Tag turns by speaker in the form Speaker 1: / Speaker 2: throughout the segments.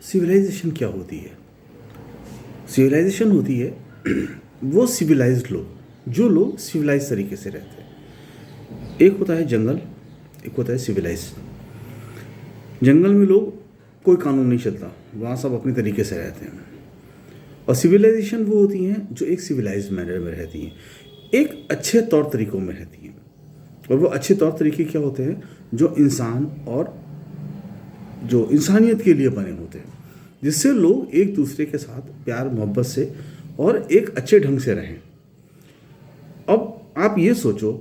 Speaker 1: Civilisation क्या होती है? सिविलाइजेशन होती है वो सिविलाइज्ड लोग, जो लोग सिविलाइज तरीके से रहते हैं। एक होता है जंगल, एक होता है सिविलाइज। जंगल में लोग कोई कानून नहीं चलता, वहाँ सब अपने तरीके से रहते हैं। और सिविलाइजेशन वो होती हैं जो एक सिविलाइज्ड मैनर में रहती हैं, एक अच्छे तौर तरीक़ों में रहती हैं। और वो अच्छे तौर तरीके क्या होते हैं? जो इंसान और जो इंसानियत के लिए बने होते हैं, जिससे लोग एक दूसरे के साथ प्यार मोहब्बत से और एक अच्छे ढंग से रहें। अब आप ये सोचो,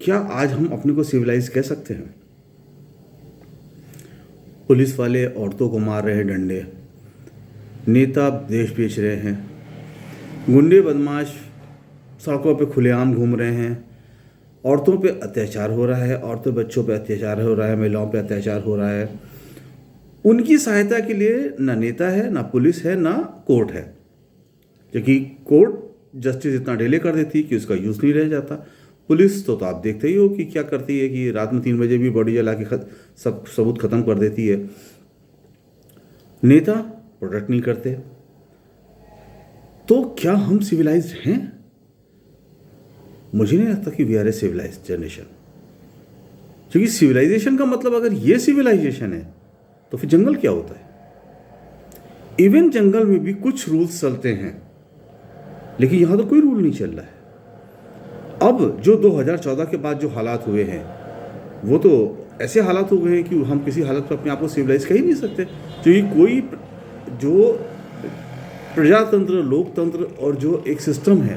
Speaker 1: क्या आज हम अपने को सिविलाइज कह सकते हैं? पुलिस वाले औरतों को मार रहे हैं डंडे, नेता देश बेच रहे हैं, गुंडे बदमाश सड़कों पे खुलेआम घूम रहे हैं, औरतों पे अत्याचार हो रहा है, औरतों बच्चों पे अत्याचार हो रहा है, महिलाओं पे अत्याचार हो रहा है। उनकी सहायता के लिए ना नेता है, ना पुलिस है, ना कोर्ट है, क्योंकि कोर्ट जस्टिस इतना डिले कर देती है कि उसका यूज़ नहीं रह जाता। पुलिस तो आप देखते ही हो कि क्या करती है कि रात में 3 बजे भी बॉडी जला के सब सबूत ख़त्म कर देती है। नेता प्रोटेक्ट नहीं करते। तो क्या हम सिविलाइज्ड हैं? मुझे नहीं लगता कि we are a civilised generation. क्योंकि सिविलाइजेशन का मतलब अगर ये सिविलाइजेशन है तो फिर जंगल क्या होता है? इवन जंगल में भी कुछ रूल्स चलते हैं, लेकिन यहां तो कोई रूल नहीं चल रहा है। अब जो 2014 के बाद जो हालात हुए हैं, वो तो ऐसे हालात हो गए हैं कि हम किसी हालत पर अपने आप को सिविलाइज कह ही नहीं सकते। क्योंकि कोई जो प्रजातंत्र, लोकतंत्र और जो एक सिस्टम है,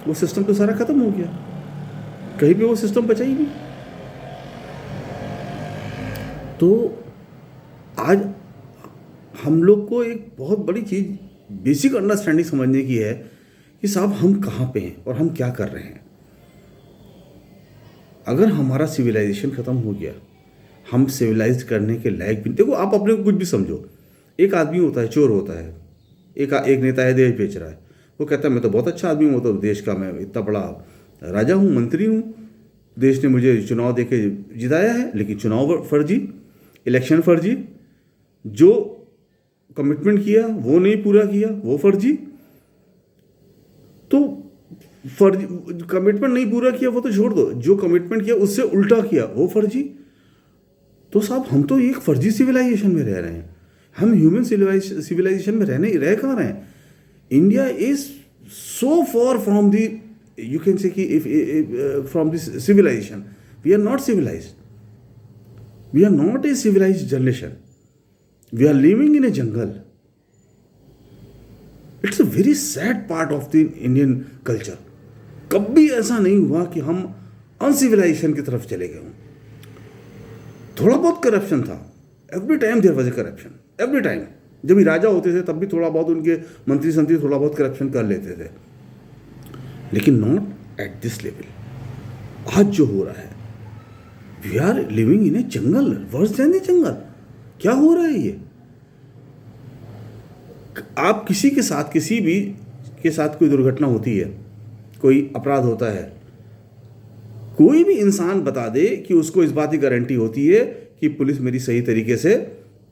Speaker 1: वो सिस्टम तो सारा खत्म हो गया, कहीं पे वो सिस्टम बचा ही नहीं। तो आज हम लोग को एक बहुत बड़ी चीज़, बेसिक अंडरस्टैंडिंग समझने की है कि साहब हम कहाँ पे हैं और हम क्या कर रहे हैं। अगर हमारा सिविलाइजेशन ख़त्म हो गया, हम सिविलाइज करने के लायक भी। देखो, आप अपने को कुछ भी समझो। एक आदमी होता है, चोर होता है, एक नेता है, देश बेच रहा है, वो कहता है मैं तो बहुत अच्छा आदमी हूँ, वो तो देश का मैं इतना बड़ा राजा हूँ, मंत्री हूँ, देश ने मुझे चुनाव देके जिताया है, लेकिन चुनाव फर्जी, इलेक्शन फर्जी, जो कमिटमेंट किया वो नहीं पूरा किया, वो फर्जी। तो फर्जी कमिटमेंट नहीं पूरा किया वो तो छोड़ दो, जो कमिटमेंट किया उससे उल्टा किया वो फर्जी। तो साहब हम तो एक फर्जी सिविलाइजेशन में रह रहे हैं। हम ह्यूमन सिविलाइजेशन में रह कहाँ रहे हैं? India is so far from the, you can say कि from this civilisation. We are not civilised, we are not a civilised generation, we are living in a jungle. It's a very sad part of the Indian culture. कभी ऐसा नहीं हुआ कि हम अनसिविलाइजेशन की तरफ चले गए हों। थोड़ा बहुत करप्शन था, every time there was a corruption, every time. जब भी राजा होते थे तब भी थोड़ा बहुत उनके मंत्री संत्री थोड़ा बहुत करप्शन कर लेते थे, लेकिन नॉट एट दिस लेवल। आज जो हो रहा है, we are living in a jungle, worse than the jungle. क्या हो रहा है ये? आप किसी के साथ, किसी भी के साथ कोई दुर्घटना होती है, कोई अपराध होता है, कोई भी इंसान बता दे कि उसको इस बात की गारंटी होती है कि पुलिस मेरी सही तरीके से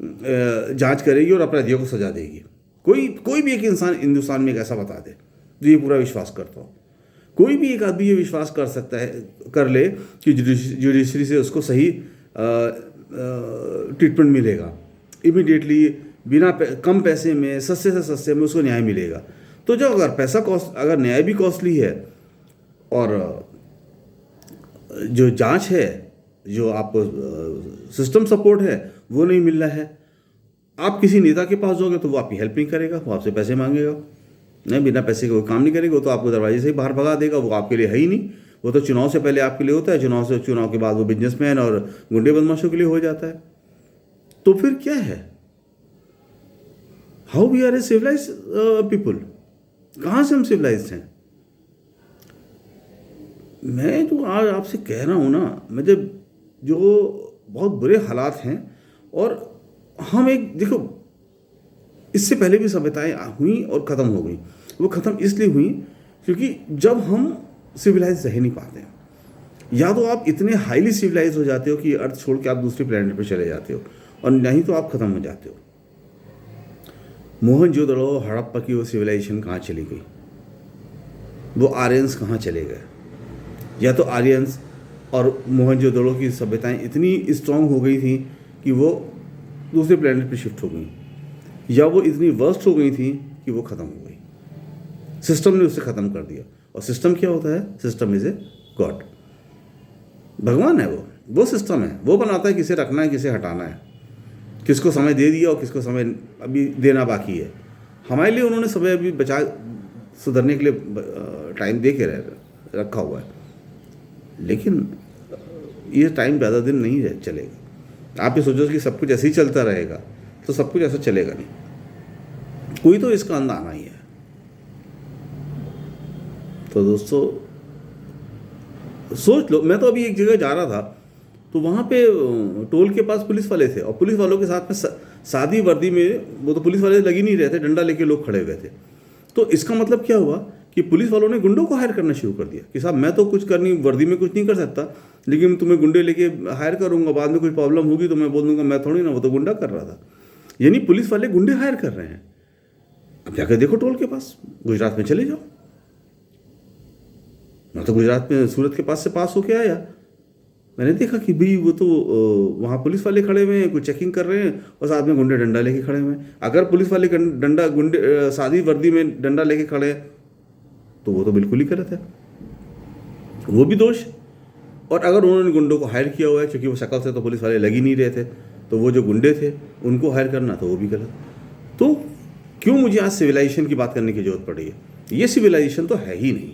Speaker 1: जांच करेगी और अपराधियों को सजा देगी। कोई भी एक इंसान हिंदुस्तान में एक ऐसा बता दे जो ये पूरा विश्वास करता हो। कोई भी एक आदमी ये विश्वास कर सकता है, कर ले कि जुडिशरी से उसको सही ट्रीटमेंट मिलेगा, इमीडिएटली, बिना कम पैसे में, सस्ते से सस्ते में उसको न्याय मिलेगा। तो जो अगर न्याय भी कॉस्टली है और जो जांच है, जो आपको सिस्टम सपोर्ट है वो नहीं मिल रहा है, आप किसी नेता के पास जाओगे तो वो आपकी हेल्प नहीं करेगा, वो आपसे पैसे मांगेगा, नहीं, बिना पैसे के कोई काम नहीं करेगा, तो आपको दरवाजे से ही बाहर भगा देगा। वो आपके लिए है ही नहीं, वो तो चुनाव से पहले आपके लिए होता है, चुनाव के बाद वो बिजनेसमैन और गुंडे बदमाशों के लिए हो जाता है। तो फिर क्या है? How we are a civilize people? कहाँ से हम सिविलाइज्ड हैं? मैं जो आज आपसे कह रहा हूँ ना, मतलब जो बहुत बुरे हालात हैं, और हम एक, देखो, इससे पहले भी सभ्यताएं हुई और ख़त्म हो गई। वो ख़त्म इसलिए हुई क्योंकि जब हम सिविलाइज रह नहीं पाते हैं, या तो आप इतने हाईली सिविलाइज हो जाते हो कि अर्थ छोड़ के आप दूसरे प्लेनेट पर चले जाते हो, और नहीं तो आप ख़त्म हो जाते हो। मोहनजोदड़ो हड़प्पा की वो सिविलाइजेशन कहाँ चली गई, वो आर्यंस कहाँ चले गए? या तो आर्यंस और मोहनजोदड़ो की सभ्यताएं इतनी स्ट्रांग हो गई थी कि वो दूसरे प्लेनेट पे शिफ्ट हो गई, या वो इतनी वर्स्ट हो गई थी कि वो ख़त्म हो गई। सिस्टम ने उसे ख़त्म कर दिया। और सिस्टम क्या होता है? सिस्टम इज़ ए गॉड, भगवान है वो सिस्टम है। वो बनाता है किसे रखना है, किसे हटाना है, किसको समय दे दिया और किसको समय अभी देना बाकी है। हमारे लिए उन्होंने समय अभी बचा सुधरने के लिए टाइम दे के रखा हुआ है, लेकिन ये टाइम ज़्यादा दिन नहीं चलेगा। आप ये सोचो कि सब कुछ ऐसे ही चलता रहेगा तो सब कुछ ऐसा चलेगा नहीं, कोई तो इसका अंत आना ही है। तो दोस्तों सोच लो, मैं तो अभी एक जगह जा रहा था तो वहाँ पे टोल के पास पुलिस वाले थे और पुलिस वालों के साथ में सादी वर्दी में, वो तो पुलिस वाले लग ही नहीं रहे थे, डंडा लेके लोग खड़े हुए थे। तो इसका मतलब क्या हुआ कि पुलिस वालों ने गुंडों को हायर करना शुरू कर दिया कि साहब मैं तो कुछ करनी, वर्दी में कुछ नहीं कर सकता, लेकिन तुम्हें गुंडे लेके हायर करूँगा, बाद में कुछ प्रॉब्लम होगी तो मैं बोल दूंगा मैं थोड़ी ना, वो तो गुंडा कर रहा था। यानी पुलिस वाले गुंडे हायर कर रहे हैं। अब जाकर देखो टोल के पास, गुजरात में चले जाओ। मैं तो गुजरात में सूरत के पास से पास होके आया, मैंने देखा कि भाई वो तो वहाँ पुलिस वाले खड़े हुए हैं, कुछ चेकिंग कर रहे हैं और साथ में गुंडे डंडा लेके खड़े हुए हैं। अगर पुलिस वाले गुंडे सादी वर्दी में डंडा लेके खड़े हैं तो वो तो बिल्कुल ही गलत है, वो भी दोष। और अगर उन्होंने गुंडों को हायर किया हुआ है, क्योंकि वो शक्ल से तो पुलिस वाले लग ही नहीं रहे थे, तो वो जो गुंडे थे उनको हायर करना तो वो भी गलत। तो क्यों मुझे आज सिविलाइजेशन की बात करने की जरूरत पड़ी है? ये सिविलाइजेशन तो है ही नहीं,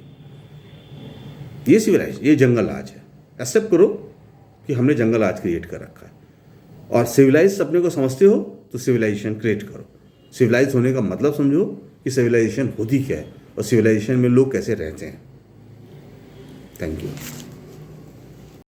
Speaker 1: ये सिविलाइजेशन, ये जंगल आज है। एक्सेप्ट करो कि हमने जंगल आज क्रिएट कर रखा है, और सिविलाइज अपने को समझते हो तो सिविलाइजेशन क्रिएट करो। सिविलाइज होने का मतलब समझो कि सिविलाइजेशन होती क्या है और सिविलाइजेशन में लोग कैसे रहते हैं। Thank you.